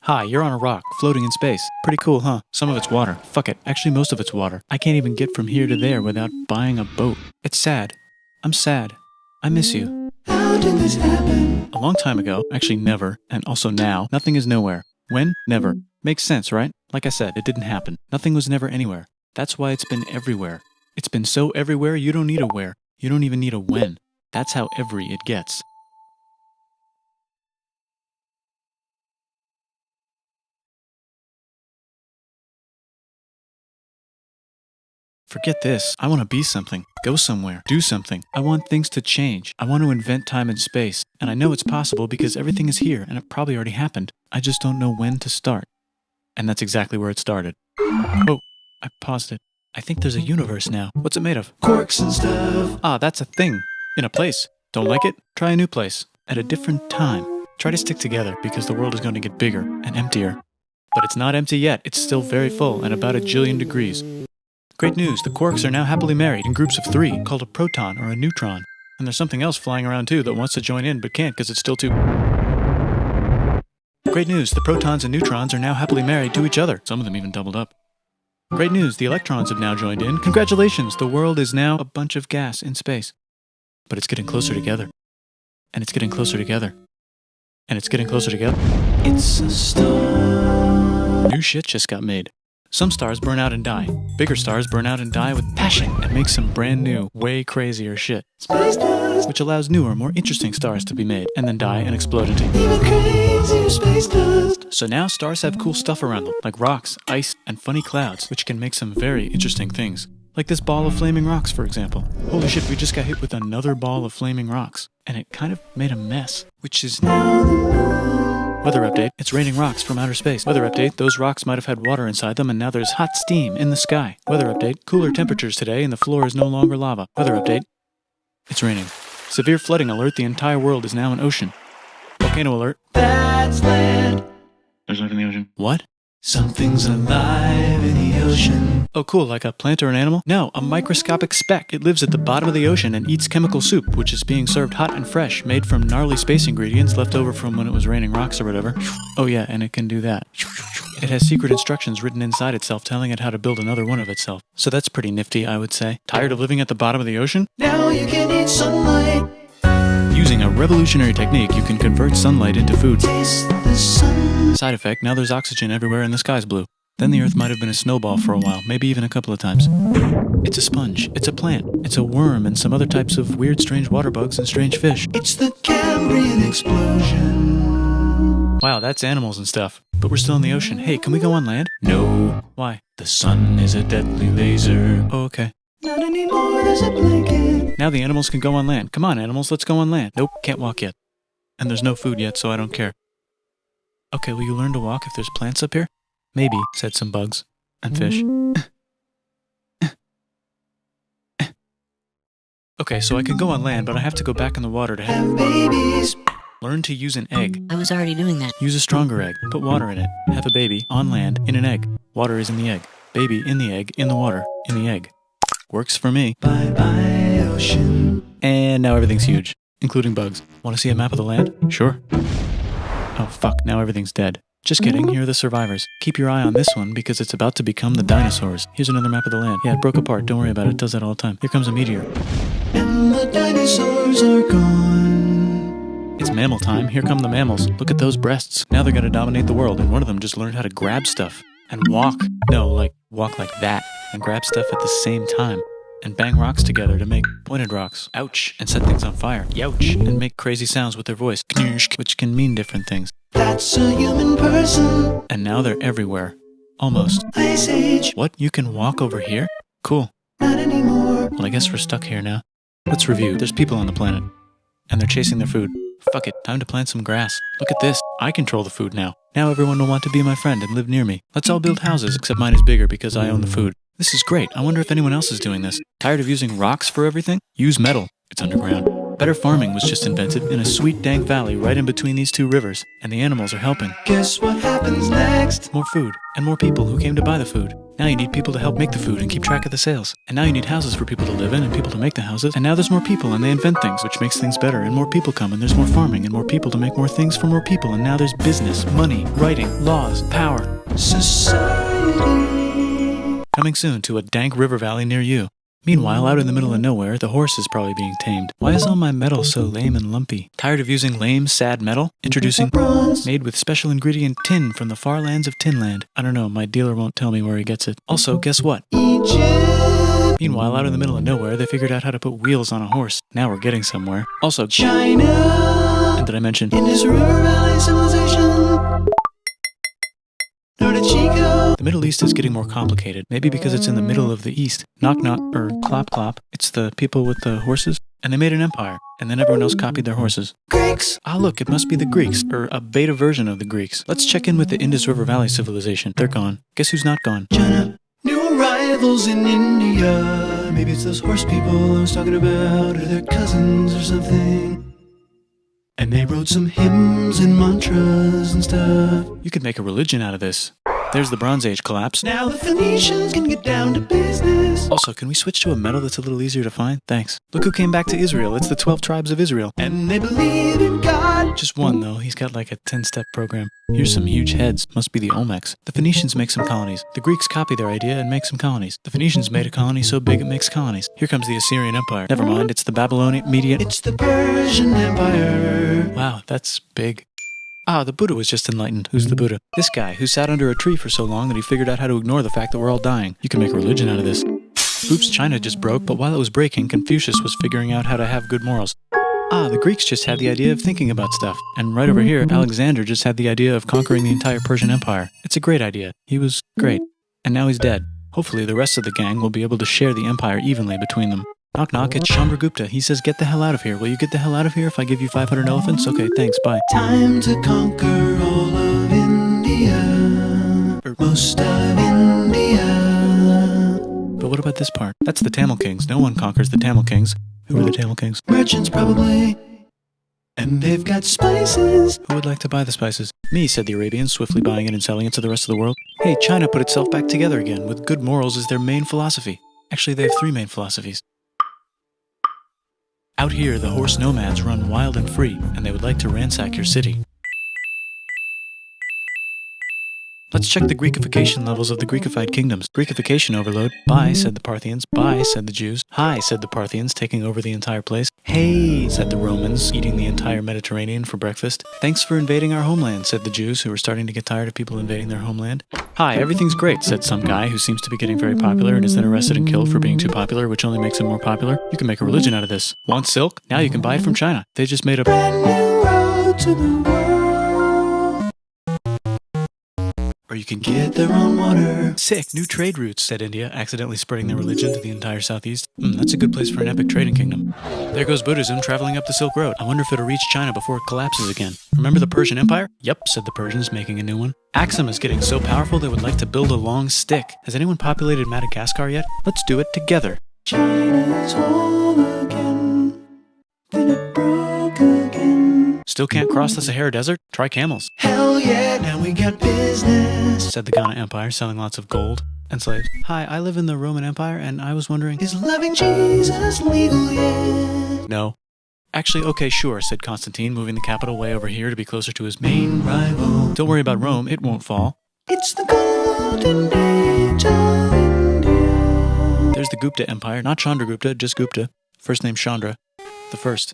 Hi, you're on a rock, floating in space. Pretty cool, huh? Some of it's water. Fuck it. Actually, most of it's water. I can't even get from here to there without buying a boat. It's sad. I'm sad. I miss you. How did this happen? A long time ago, actually never, and also now, nothing is nowhere. When? Never. Makes sense, right? Like I said, it didn't happen. Nothing was never anywhere. That's why it's been everywhere. It's been so everywhere you don't need a where. You don't even need a when. That's how every it gets. Forget this. I want to be something. Go somewhere. Do something. I want things to change. I want to invent time and space. And I know it's possible because everything is here and it probably already happened. I just don't know when to start. And that's exactly where it started. Oh, I paused it. I think there's a universe now. What's it made of? Quarks and stuff. Ah, that's a thing. In a place. Don't like it? Try a new place. At a different time. Try to stick together because the world is going to get bigger and emptier. But it's not empty yet. It's still very full and about 1 jillion degrees. Great news, the quarks are now happily married in groups of 3, called a proton or a neutron. And there's something else flying around too that wants to join in but can't because it's still too... Great news, the protons and neutrons are now happily married to each other. Some of them even doubled up. Great news, the electrons have now joined in. Congratulations, the world is now a bunch of gas in space. But it's getting closer together. And it's getting closer together. And it's getting closer together. It's a star. New shit just got made. Some stars burn out and die. Bigger stars burn out and die with passion and make some brand new, way crazier shit. Space dust. Which allows newer, more interesting stars to be made and then die and explode into. Even crazier space dust. So now stars have cool stuff around them, like rocks, ice, and funny clouds, which can make some very interesting things. Like this ball of flaming rocks, for example. Holy shit, we just got hit with another ball of flaming rocks. And it kind of made a mess, which is now the moon. Weather update, it's raining rocks from outer space. Weather update, those rocks might have had water inside them and now there's hot steam in the sky. Weather update, cooler temperatures today and the floor is no longer lava. Weather update, it's raining. Severe flooding alert, the entire world is now an ocean. Volcano alert. That's land. There's life in the ocean. What? Something's alive in the ocean. Oh cool, like a plant or an animal? No, a microscopic speck. It lives at the bottom of the ocean and eats chemical soup, which is being served hot and fresh, made from gnarly space ingredients left over from when it was raining rocks or whatever. Oh yeah, and it can do that. It has secret instructions written inside itself telling it how to build another one of itself. So that's pretty nifty, I would say. Tired of living at the bottom of the ocean? Now you can eat sunlight. Using a revolutionary technique, you can convert sunlight into food. Taste the sun. Side effect, now there's oxygen everywhere and the sky's blue. Then the Earth might have been a snowball for a while, maybe even a couple of times. It's a sponge, it's a plant, it's a worm and some other types of weird strange water bugs and strange fish. It's the Cambrian explosion. Wow, that's animals and stuff. But we're still in the ocean. Hey, can we go on land? No. Why? The sun is a deadly laser. Oh, okay. Not anymore, there's a blanket. Now the animals can go on land. Come on, animals, let's go on land. Nope, can't walk yet. And there's no food yet, so I don't care. Okay, will you learn to walk if there's plants up here? Maybe, said some bugs. And fish. Okay, so I can go on land, but I have to go back in the water to Have babies. learn to use an egg. I was already doing that. Use a stronger egg. Put water in it. Have a baby on land in an egg. Water is in the egg. Baby in the egg, in the water, in the egg. Works for me. Bye bye, ocean. And now everything's huge, including bugs. Want to see a map of the land? Sure. Oh fuck, now everything's dead. Just kidding, here are the survivors. Keep your eye on this one because it's about to become the dinosaurs. Here's another map of the land. Yeah, it broke apart, don't worry about it, it does that all the time. Here comes a meteor. And the dinosaurs are gone. It's mammal time, here come the mammals. Look at those breasts. Now they're gonna dominate the world, and one of them just learned how to grab stuff. And walk. No, like, walk like that. And grab stuff at the same time. And bang rocks together to make pointed rocks. Ouch. And set things on fire. Youch. And make crazy sounds with their voice. Knirsch, which can mean different things. That's a human person. And now they're everywhere. Almost. Ice Age. What? You can walk over here? Cool. Not anymore. Well, I guess we're stuck here now. Let's review. There's people on the planet. And they're chasing their food. Fuck it. Time to plant some grass. Look at this. I control the food now. Now everyone will want to be my friend and live near me. Let's all build houses, except mine is bigger because I own the food. This is great. I wonder if anyone else is doing this. Tired of using rocks for everything? Use metal. It's underground. Better farming was just invented in a sweet dank valley right in between these two rivers, and the animals are helping. Guess what happens next? More food, and more people who came to buy the food. Now you need people to help make the food and keep track of the sales. And now you need houses for people to live in and people to make the houses. And now there's more people and they invent things, which makes things better. And more people come and there's more farming and more people to make more things for more people. And now there's business, money, writing, laws, power. Society. Coming soon to a dank river valley near you. Meanwhile, out in the middle of nowhere, the horse is probably being tamed. Why is all my metal so lame and lumpy? Tired of using lame, sad metal? Introducing bronze, made with special ingredient tin from the far lands of Tinland. I don't know, my dealer won't tell me where he gets it. Also, guess what? Egypt. Meanwhile, out in the middle of nowhere, they figured out how to put wheels on a horse. Now we're getting somewhere. Also, China. and did I mention? Indus River Valley Civilization. Norte Chico. The Middle East is getting more complicated, maybe because it's in the middle of the East. Knock knock, or clop clop. It's the people with the horses. And they made an empire, and then everyone else copied their horses. Greeks. Ah look, it must be the Greeks, or a beta version of the Greeks. Let's check in with the Indus River Valley civilization. They're gone. Guess who's not gone? China. New arrivals in India. Maybe it's those horse people I was talking about, or their cousins or something. And they wrote some hymns and mantras and stuff. You could make a religion out of this. There's the Bronze Age collapse. Now the Phoenicians can get down to business. Also, can we switch to a metal that's a little easier to find? Thanks. Look who came back to Israel. It's the 12 tribes of Israel. And they believe in God. Just one, though. He's got like a 10-step program. Here's some huge heads. Must be the Olmecs. The Phoenicians make some colonies. The Greeks copy their idea and make some colonies. The Phoenicians made a colony so big it makes colonies. Here comes the Assyrian Empire. Never mind, it's the Babylonian Median. It's the Persian Empire. Wow, that's big. Ah, the Buddha was just enlightened. Who's the Buddha? This guy, who sat under a tree for so long that he figured out how to ignore the fact that we're all dying. You can make a religion out of this. Oops, China just broke, but while it was breaking, Confucius was figuring out how to have good morals. Ah, the Greeks just had the idea of thinking about stuff. And right over here, Alexander just had the idea of conquering the entire Persian Empire. It's a great idea. He was great. And now he's dead. Hopefully the rest of the gang will be able to share the empire evenly between them. Knock knock, it's Chandragupta. He says, get the hell out of here. Will you get the hell out of here if I give you 500 elephants? Okay, thanks, bye. Time to conquer all of India. Or most of India. But what about this part? That's the Tamil Kings. No one conquers the Tamil Kings. Who are the Tamil Kings? Merchants probably. And they've got spices. Who would like to buy the spices? Me, said the Arabians, swiftly buying it and selling it to the rest of the world. Hey, China put itself back together again, with good morals as their main philosophy. Actually, they have 3 main philosophies. Out here, the horse nomads run wild and free, and they would like to ransack your city. Let's check the Greekification levels of the Greekified kingdoms. Greekification overload. Bye, said the Parthians. Bye, said the Jews. Hi, said the Parthians, taking over the entire place. Hey, said the Romans, eating the entire Mediterranean for breakfast. Thanks for invading our homeland, said the Jews, who were starting to get tired of people invading their homeland. Hi, everything's great, said some guy who seems to be getting very popular and is then arrested and killed for being too popular, which only makes him more popular. You can make a religion out of this. Want silk? Now you can buy it from China. They just made a Brand new road to the world. Or you can Get their own water. Sick, new trade routes, said India, accidentally spreading their religion to the entire southeast. That's a good place for an epic trading kingdom. There goes Buddhism traveling up the Silk Road. I wonder if it'll reach China before it collapses again. Remember the Persian Empire? Yep, said the Persians, making a new one. Axum is getting so powerful they would like to build a long stick. Has anyone populated Madagascar yet? Let's do it together. China's whole again. Then it broke again. Still can't cross the Sahara Desert? Try camels, Hell yeah, now we got business. said the Ghana Empire, selling lots of gold and slaves. Hi, I live in the Roman Empire, and I was wondering... Is loving Jesus legal yet? No. Actually, okay, sure, said Constantine, moving the capital way over here to be closer to his main rival. Don't worry about Rome, it won't fall. It's the golden age of India. There's the Gupta Empire, not Chandragupta, just Gupta. First name Chandra. The first.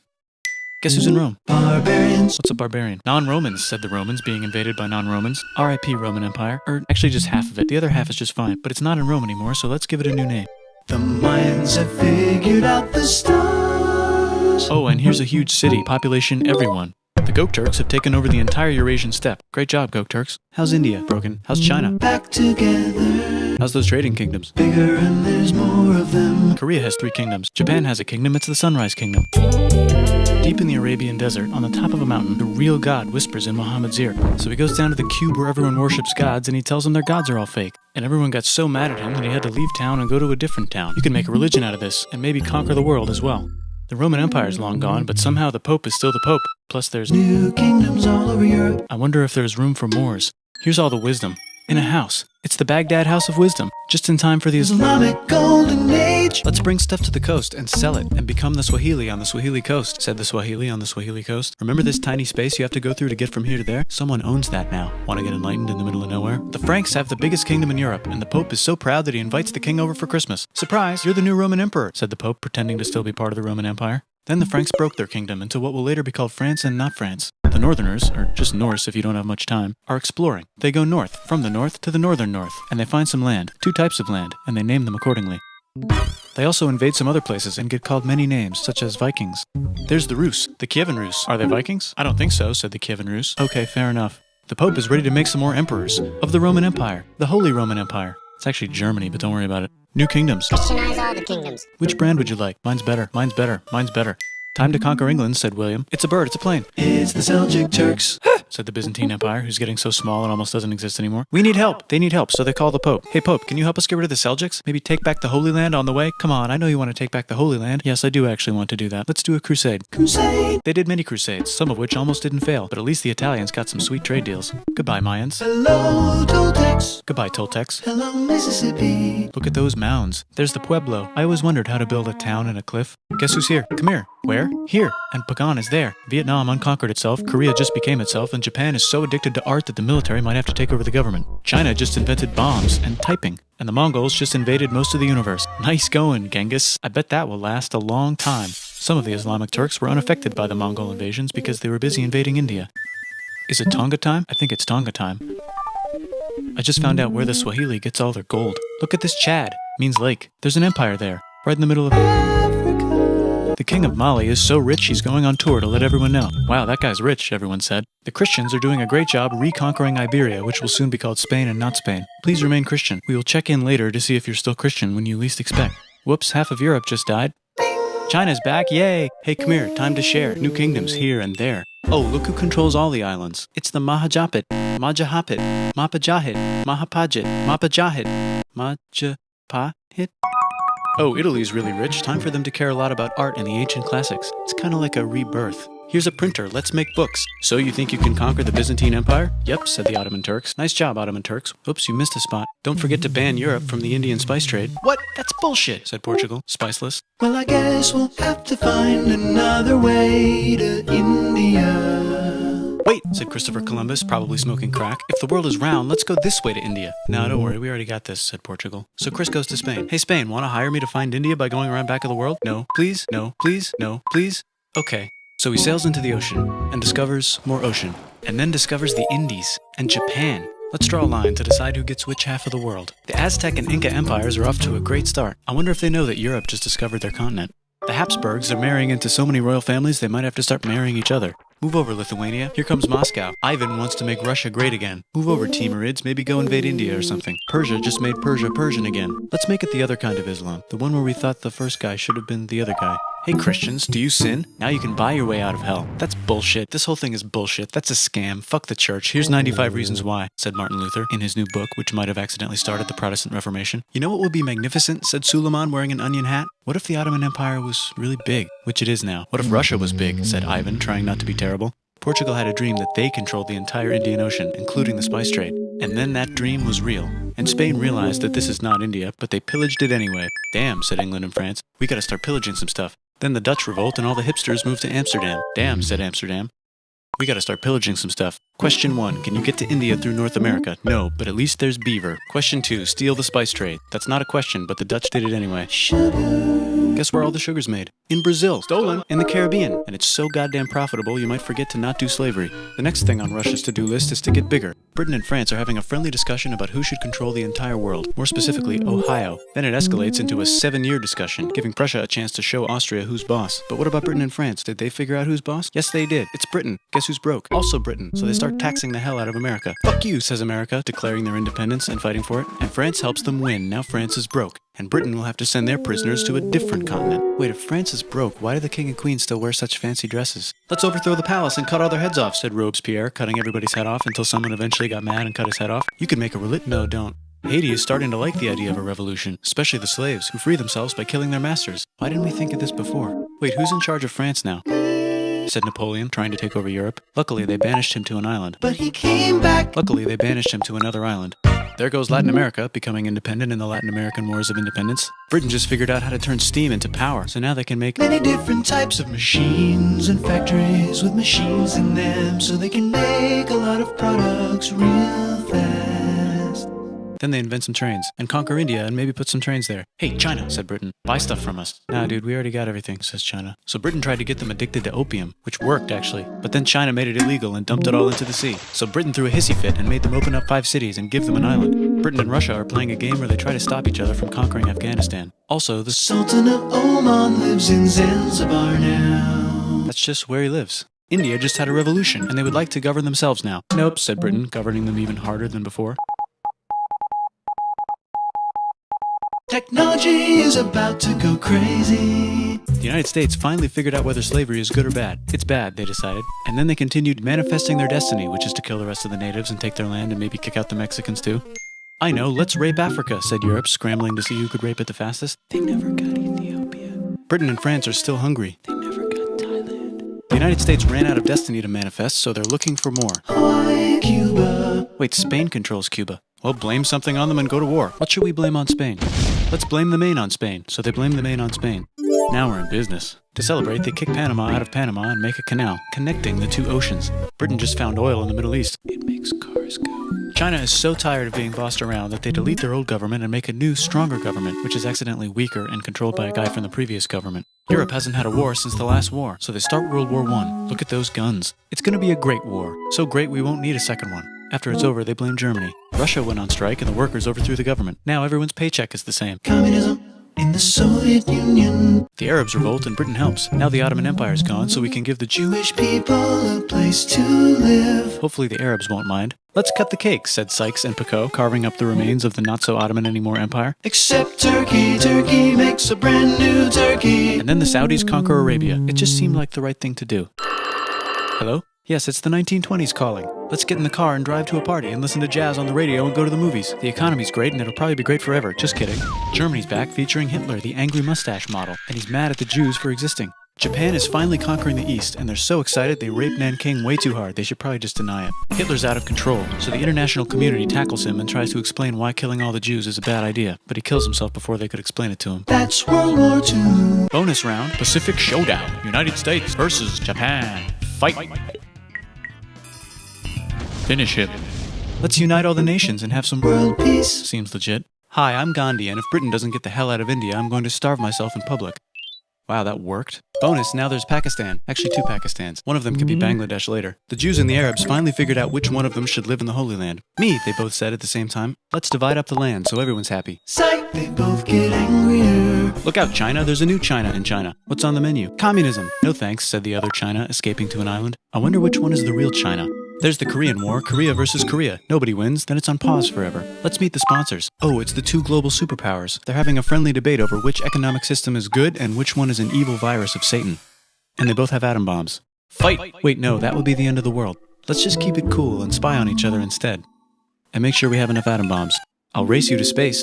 Guess who's in Rome? Barbarians. What's a barbarian? Non-Romans, said the Romans, being invaded by non-Romans. R.I.P. Roman Empire. Or actually just half of it. The other half is just fine. But it's not in Rome anymore, so let's give it a new name. The Mayans have figured out the stars. Oh, and here's a huge city. Population everyone. The Gokturks have taken over the entire Eurasian steppe. Great job, Gokturks. How's India? Broken. How's China? Back together. How's those trading kingdoms? Bigger and there's more of them. Korea has 3 kingdoms. Japan has a kingdom. It's the Sunrise Kingdom. Deep in the Arabian desert, on the top of a mountain, the real God whispers in Muhammad's ear. So he goes down to the cube where everyone worships gods, and he tells them their gods are all fake. And everyone got so mad at him that he had to leave town and go to a different town. You can make a religion out of this, and maybe conquer the world as well. The Roman Empire is long gone, but somehow the Pope is still the Pope. Plus there's... New kingdoms all over Europe. I wonder if there's room for Moors. Here's all the wisdom. In a house. It's the Baghdad House of Wisdom, just in time for the Islamic Golden Age. Let's bring stuff to the coast and sell it and become the Swahili on the Swahili coast, said the Swahili on the Swahili coast. Remember this tiny space you have to go through to get from here to there? Someone owns that now. Want to get enlightened in the middle of nowhere? The Franks have the biggest kingdom in Europe, and the Pope is so proud that he invites the king over for Christmas. Surprise, you're the new Roman emperor, said the Pope, pretending to still be part of the Roman Empire. Then the Franks broke their kingdom into what will later be called France and not France. The Northerners, or just Norse if you don't have much time, are exploring. They go north, from the north to the northern north, and they find some land, 2 types of land, and they name them accordingly. They also invade some other places and get called many names, such as Vikings. There's the Rus, the Kievan Rus. Are they Vikings? I don't think so, said the Kievan Rus. Okay, fair enough. The Pope is ready to make some more emperors of the Roman Empire, the Holy Roman Empire. It's actually Germany, but don't worry about it. New kingdoms. Christianize all the kingdoms. Which brand would you like? Mine's better, mine's better, mine's better. Time to conquer England, said William. It's a bird, it's a plane. It's the Seljuk Turks. Said the Byzantine Empire, who's getting so small it almost doesn't exist anymore. We need help. They need help, so they call the Pope. Hey, Pope, can you help us get rid of the Seljuks? Maybe take back the Holy Land on the way? Come on, I know you want to take back the Holy Land. Yes, I do actually want to do that. Let's do a crusade. Crusade. They did many crusades, some of which almost didn't fail, but at least the Italians got some sweet trade deals. Goodbye, Mayans. Hello, Toltecs. Goodbye, Toltecs. Hello, Mississippi. Look at those mounds. There's the Pueblo. I always wondered how to build a town in a cliff. Guess who's here? Come here. Where? Here. And Pagan is there. Vietnam unconquered itself, Korea just became itself, and Japan is so addicted to art that the military might have to take over the government. China just invented bombs and typing. And the Mongols just invaded most of the universe. Nice going, Genghis. I bet that will last a long time. Some of the Islamic Turks were unaffected by the Mongol invasions because they were busy invading India. Is it Tonga time? I think it's Tonga time. I just found out where the Swahili gets all their gold. Look at this Chad. Means lake. There's an empire there. Right in the middle of Africa. The king of Mali is so rich he's going on tour to let everyone know. Wow, that guy's rich, everyone said. The Christians are doing a great job reconquering Iberia, which will soon be called Spain and not Spain. Please remain Christian. We will check in later to see if you're still Christian when you least expect. Whoops, half of Europe just died. China's back, yay! Hey, come here, time to share. New kingdoms here and there. Oh, look who controls all the islands. It's the Mahajapit, Majapahit, Mapajahit, Mahapajit, Mapajahit, Majapahit. Oh, Italy's really rich. Time for them to care a lot about art and the ancient classics. It's kind of like a rebirth. Here's a printer, let's make books. So you think you can conquer the Byzantine Empire? Yep, said the Ottoman Turks. Nice job, Ottoman Turks. Oops, you missed a spot. Don't forget to ban Europe from the Indian spice trade. What? That's bullshit, said Portugal, spiceless. Well, I guess we'll have to find another way to India. Wait, said Christopher Columbus, probably smoking crack. If the world is round, let's go this way to India. No, don't worry, we already got this, said Portugal. So Chris goes to Spain. Hey, Spain, want to hire me to find India by going around back of the world? No, please, no, please, no, please. Okay. So he sails into the ocean and discovers more ocean, and then discovers the Indies and Japan. Let's draw a line to decide who gets which half of the world. The Aztec and Inca empires are off to a great start. I wonder if they know that Europe just discovered their continent. The Habsburgs are marrying into so many royal families they might have to start marrying each other. Move over, Lithuania. Here comes Moscow. Ivan wants to make Russia great again. Move over, Timurids. Maybe go invade India or something. Persia just made Persia Persian again. Let's make it the other kind of Islam. The one where we thought the first guy should have been the other guy. Hey Christians, do you sin? Now you can buy your way out of hell. That's bullshit. This whole thing is bullshit. That's a scam. Fuck the church. Here's 95 reasons why, said Martin Luther in his new book, which might have accidentally started the Protestant Reformation. You know what would be magnificent, said Suleiman wearing an onion hat? What if the Ottoman Empire was really big, which it is now? What if Russia was big, said Ivan, trying not to be terrible. Portugal had a dream that they controlled the entire Indian Ocean, including the spice trade. And then that dream was real. And Spain realized that this is not India, but they pillaged it anyway. Damn, said England and France. We gotta start pillaging some stuff. Then the Dutch revolt and all the hipsters moved to Amsterdam. Damn, said Amsterdam. We gotta start pillaging some stuff. Question 1, can you get to India through North America? No, but at least there's beaver. Question 2, steal the spice trade. That's not a question, but the Dutch did it anyway. Guess where all the sugar's made? In Brazil. Stolen. In the Caribbean. And it's so goddamn profitable you might forget to not do slavery. The next thing on Russia's to-do list is to get bigger. Britain and France are having a friendly discussion about who should control the entire world, more specifically Ohio. Then it escalates into a 7-year discussion, giving Prussia a chance to show Austria who's boss. But what about Britain and France? Did they figure out who's boss? Yes, they did. It's Britain. Guess who's broke? Also Britain. So they start taxing the hell out of America. Fuck you, says America, declaring their independence and fighting for it. And France helps them win. Now France is broke. And Britain will have to send their prisoners to a different continent. Wait, if France is broke, why do the king and queen still wear such fancy dresses? Let's overthrow the palace and cut all their heads off, said Robespierre, cutting everybody's head off until someone eventually got mad and cut his head off. You could make a No, don't. Haiti is starting to like the idea of a revolution, especially the slaves, who free themselves by killing their masters. Why didn't we think of this before? Wait, who's in charge of France now? Said Napoleon, trying to take over Europe. Luckily, they banished him to an island. But he came back. Luckily, they banished him to another island. There goes Latin America, becoming independent in the Latin American Wars of Independence. Britain just figured out how to turn steam into power, so now they can make many different types of machines and factories with machines in them, so they can make a lot of products real fast. Then they invent some trains, and conquer India and maybe put some trains there. Hey, China, said Britain, buy stuff from us. Nah, dude, we already got everything, says China. So Britain tried to get them addicted to opium, which worked, actually. But then China made it illegal and dumped it all into the sea. So Britain threw a hissy fit and made them open up 5 cities and give them an island. Britain and Russia are playing a game where they try to stop each other from conquering Afghanistan. Also, the Sultan of Oman lives in Zanzibar now. That's just where he lives. India just had a revolution, and they would like to govern themselves now. Nope, said Britain, governing them even harder than before. Technology is about to go crazy. The United States finally figured out whether slavery is good or bad. It's bad, they decided. And then they continued manifesting their destiny, which is to kill the rest of the natives and take their land and maybe kick out the Mexicans too. I know, let's rape Africa, said Europe, scrambling to see who could rape it the fastest. They never got Ethiopia. Britain and France are still hungry. They never got Thailand. The United States ran out of destiny to manifest, so they're looking for more. Hawaii, Cuba. Wait, Spain controls Cuba. Well, blame something on them and go to war. What should we blame on Spain? Let's blame the Maine on Spain. So they blame the Maine on Spain. Now we're in business. To celebrate, they kick Panama out of Panama and make a canal, connecting the 2 oceans. Britain just found oil in the Middle East. It makes cars go. China is so tired of being bossed around that they delete their old government and make a new, stronger government, which is accidentally weaker and controlled by a guy from the previous government. Europe hasn't had a war since the last war, so they start World War I. Look at those guns. It's gonna be a great war. So great we won't need a second one. After it's over, they blame Germany. Russia went on strike and the workers overthrew the government. Now everyone's paycheck is the same. Communism in the Soviet Union. The Arabs revolt and Britain helps. Now the Ottoman Empire's gone, so we can give the Jewish people a place to live. Hopefully the Arabs won't mind. Let's cut the cake, said Sykes and Picot, carving up the remains of the not-so-Ottoman-anymore empire. Except Turkey. Turkey makes a brand new Turkey. And then the Saudis conquer Arabia. It just seemed like the right thing to do. Hello? Yes, it's the 1920s calling. Let's get in the car and drive to a party and listen to jazz on the radio and go to the movies. The economy's great and it'll probably be great forever. Just kidding. Germany's back featuring Hitler, the angry mustache model, and he's mad at the Jews for existing. Japan is finally conquering the East, and they're so excited they rape Nanking way too hard. They should probably just deny it. Hitler's out of control, so the international community tackles him and tries to explain why killing all the Jews is a bad idea, but he kills himself before they could explain it to him. That's World War II. Bonus round, Pacific Showdown. United States versus Japan. Fight. Finish him. Let's unite all the nations and have some World peace. Seems legit. Hi, I'm Gandhi, and if Britain doesn't get the hell out of India, I'm going to starve myself in public. Wow, that worked. Bonus, now there's Pakistan. Actually, 2 Pakistans. One of them could be Bangladesh later. The Jews and the Arabs finally figured out which one of them should live in the Holy Land. Me, they both said at the same time. Let's divide up the land so everyone's happy. Psych, they both get angrier. Look out, China. There's a new China in China. What's on the menu? Communism. No thanks, said the other China, escaping to an island. I wonder which one is the real China. There's the Korean War, Korea versus Korea. Nobody wins, then it's on pause forever. Let's meet the sponsors. Oh, it's the 2 global superpowers. They're having a friendly debate over which economic system is good and which one is an evil virus of Satan. And they both have atom bombs. Fight! Wait, no, that would be the end of the world. Let's just keep it cool and spy on each other instead. And make sure we have enough atom bombs. I'll race you to space.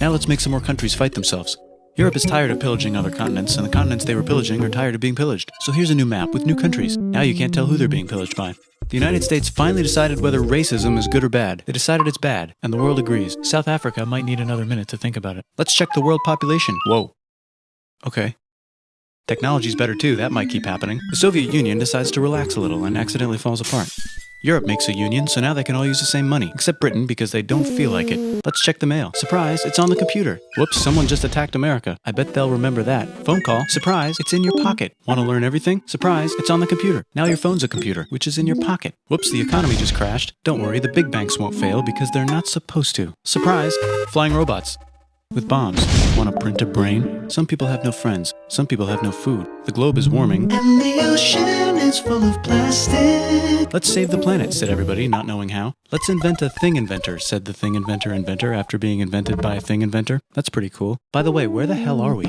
Now let's make some more countries fight themselves. Europe is tired of pillaging other continents, and the continents they were pillaging are tired of being pillaged. So here's a new map with new countries. Now you can't tell who they're being pillaged by. The United States finally decided whether racism is good or bad. They decided it's bad, and the world agrees. South Africa might need another minute to think about it. Let's check the world population. Whoa. Okay. Technology's better too, that might keep happening. The Soviet Union decides to relax a little and accidentally falls apart. Europe makes a union, so now they can all use the same money, except Britain because they don't feel like it. Let's check the mail. Surprise, it's on the computer. Whoops, someone just attacked America. I bet they'll remember that. Phone call. Surprise, it's in your pocket. Want to learn everything? Surprise, it's on the computer. Now your phone's a computer, which is in your pocket. Whoops, the economy just crashed. Don't worry, the big banks won't fail because they're not supposed to. Surprise, flying robots. With bombs. Want to print a brain? Some people have no friends. Some people have no food. The globe is warming. And the ocean is full of plastic. Let's save the planet, said everybody, not knowing how. Let's invent a thing inventor, said the thing inventor after being invented by a thing inventor. That's pretty cool. By the way, where the hell are we?